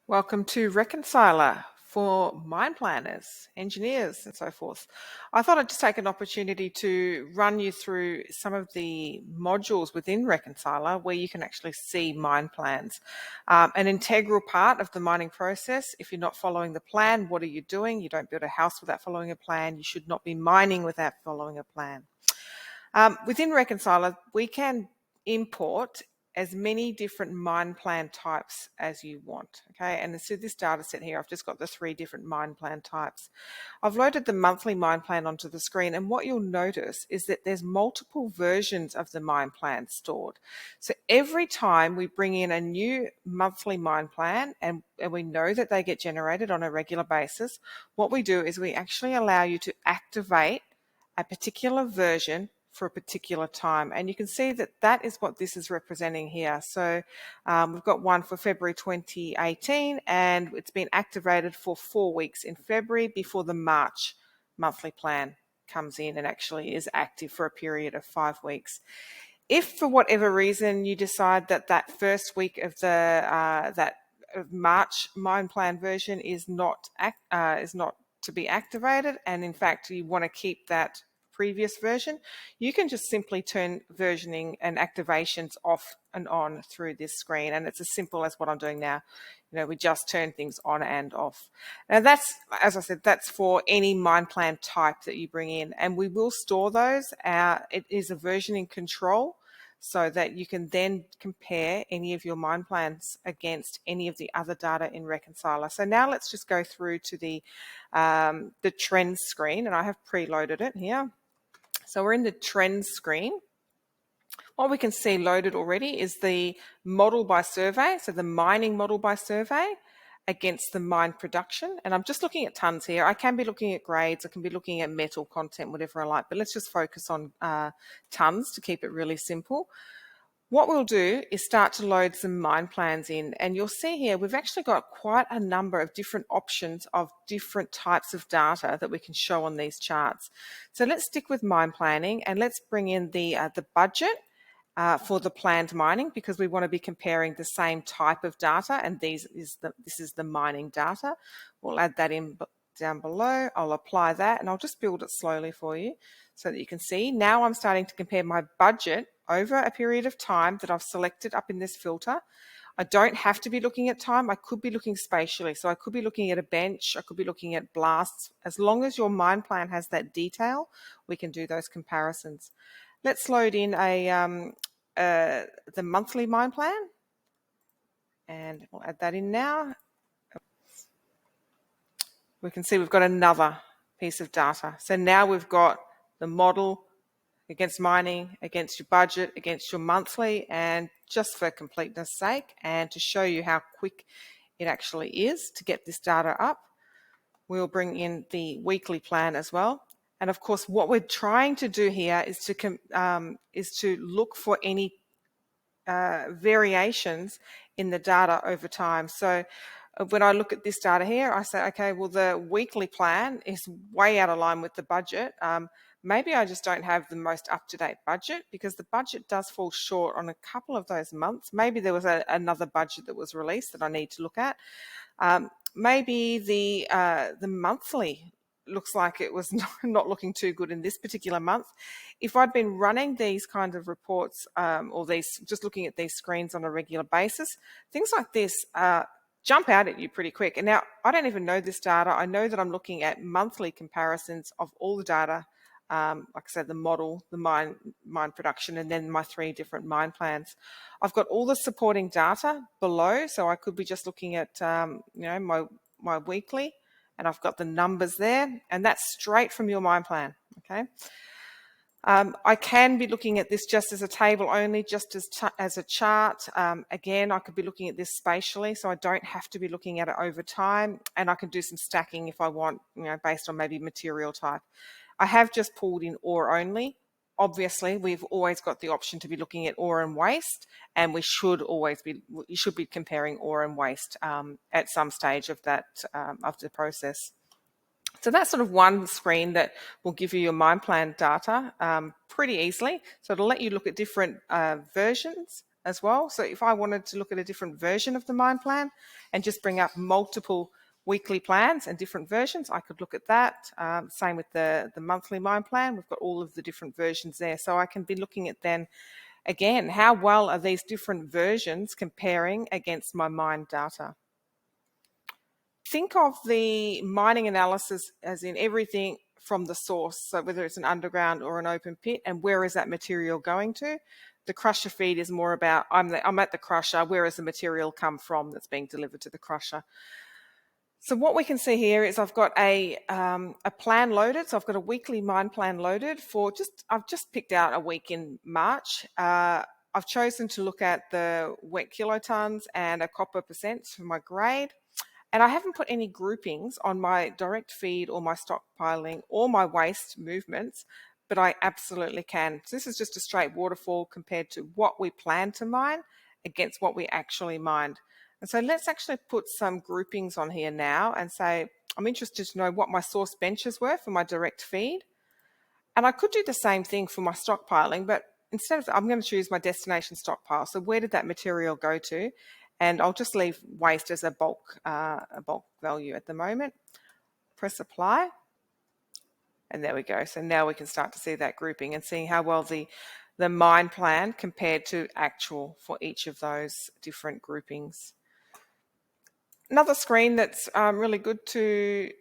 Welcome to Reconcilor for mind planners, engineers, and so forth. I thought I'd just take an opportunity to run you through some of the modules within Reconcilor where you can actually see mind plans. An integral part of the mining process. If you're not following the plan, what are you doing? You don't build a house without following a plan. You should not be mining without following a plan. Within Reconcilor, we can import as many different mine plan types as you want, okay? And so this data set here, I've just got the 3 different mine plan types. I've loaded the monthly mine plan onto the screen, and what you'll notice is that there's multiple versions of the mine plan stored. So every time we bring in a new monthly mine plan, and we know that they get generated on a regular basis, what we do is we actually allow you to activate a particular version for a particular time. And you can see that that is what this is representing here. So we've got one for February 2018, and it's been activated for 4 weeks in February before the March monthly plan comes in and actually is active for a period of 5 weeks. If for whatever reason you decide that that first week of the March mine plan version is not to be activated, and in fact you want to keep that previous version, you can just simply turn versioning and activations off and on through this screen, and it's as simple as what I'm doing now. You know, we just turn things on and off. Now that's, as I said, that's for any mine plan type that you bring in, and we will store those. It is a versioning control, so that you can then compare any of your mine plans against any of the other data in Reconcilor. So now let's just go through to the trends screen, and I have preloaded it here. So we're in the trends screen. What we can see loaded already is the model by survey, so the mining model by survey against the mine production. And I'm just looking at tons here. I can be looking at grades, I can be looking at metal content, whatever I like, but let's just focus on tons to keep it really simple. What we'll do is start to load some mine plans in, and you'll see here we've actually got quite a number of different options of different types of data that we can show on these charts. So let's stick with mine planning, and let's bring in the budget for the planned mining, because we want to be comparing the same type of data, and this is the mining data. We'll add that in down below. I'll apply that, and I'll just build it slowly for you so that you can see. Now I'm starting to compare my budget over a period of time that I've selected up in this filter. I don't have to be looking at time. I could be looking spatially. So I could be looking at a bench. I could be looking at blasts. As long as your mine plan has that detail, we can do those comparisons. Let's load in the monthly mine plan, and we'll add that in now. We can see we've got another piece of data. So now we've got the model against mining, against your budget, against your monthly, and just for completeness sake and to show you how quick it actually is to get this data up, we'll bring in the weekly plan as well. And of course, what we're trying to do here is to look for any variations in the data over time. So when I look at this data here, I say, okay, well, the weekly plan is way out of line with the budget. Maybe I just don't have the most up-to-date budget, because the budget does fall short on a couple of those months. Maybe there was another budget that was released that I need to look at. Maybe the monthly looks like it was not looking too good in this particular month. If I'd been running these kind of reports or just looking at these screens on a regular basis, things like this jump out at you pretty quick. And now I don't even know this data. I know that I'm looking at monthly comparisons of all the data, like I said, the model, the mine production, and then my 3 different mine plans. I've got all the supporting data below, so I could be just looking at my weekly, and I've got the numbers there, and that's straight from your mine plan. Okay. I can be looking at this just as a table only, just as a chart. Again, I could be looking at this spatially, so I don't have to be looking at it over time, and I can do some stacking if I want, based on maybe material type. I have just pulled in ore only. Obviously, we've always got the option to be looking at ore and waste, and you should be comparing ore and waste at some stage of that of the process. So that's sort of one screen that will give you your mine plan data pretty easily. So it'll let you look at different versions as well. So if I wanted to look at a different version of the mind plan and just bring up multiple weekly plans and different versions, I could look at that. Same with the monthly mind plan. We've got all of the different versions there. So I can be looking at then, again, how well are these different versions comparing against my mind data? Think of the mining analysis as in everything from the source, so whether it's an underground or an open pit, and where is that material going to? The crusher feed is more about I'm at the crusher, where has the material come from that's being delivered to the crusher? So what we can see here is I've got a plan loaded. So I've got a weekly mine plan loaded for I've just picked out a week in March. I've chosen to look at the wet kilotons and a copper percent for my grade. And I haven't put any groupings on my direct feed or my stockpiling or my waste movements, but I absolutely can. So this is just a straight waterfall compared to what we plan to mine against what we actually mined. And so let's actually put some groupings on here now and say, I'm interested to know what my source benches were for my direct feed. And I could do the same thing for my stockpiling, but instead of, I'm going to choose my destination stockpile. So where did that material go to? And I'll just leave waste as a bulk value at the moment. Press apply. And there we go. So now we can start to see that grouping and seeing how well the mine plan compared to actual for each of those different groupings. Another screen that's really good to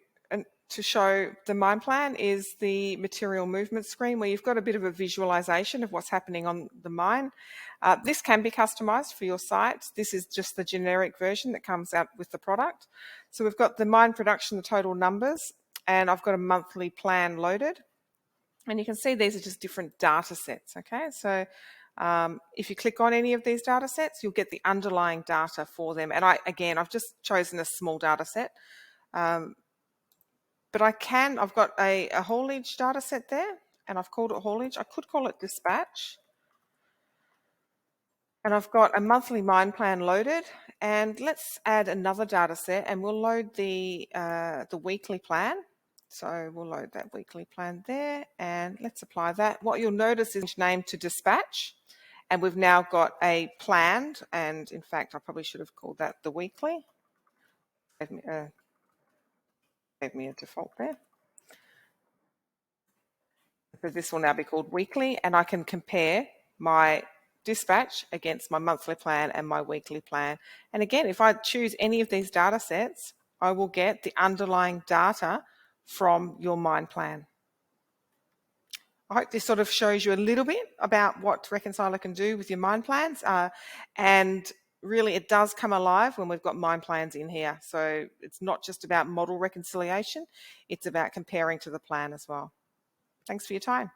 show the mine plan is the material movement screen, where you've got a bit of a visualization of what's happening on the mine. This can be customized for your site. This is just the generic version that comes out with the product. So we've got the mine production, the total numbers, and I've got a monthly plan loaded. And you can see these are just different data sets, okay? So if you click on any of these data sets, you'll get the underlying data for them. And I've just chosen a small data set. But I've got a haulage data set there, and I've called it haulage. I could call it dispatch. And I've got a monthly mine plan loaded. And let's add another data set, and we'll load the weekly plan. So we'll load that weekly plan there, and let's apply that. What you'll notice is name to dispatch, and we've now got a planned, and in fact, I probably should have called that the weekly. Gave me a default there. So this will now be called weekly, and I can compare my dispatch against my monthly plan and my weekly plan. And again, if I choose any of these data sets, I will get the underlying data from your mine plan. I hope this sort of shows you a little bit about what Reconcilor can do with your mine plans. And really, it does come alive when we've got mine plans in here. So it's not just about model reconciliation, it's about comparing to the plan as well. Thanks for your time.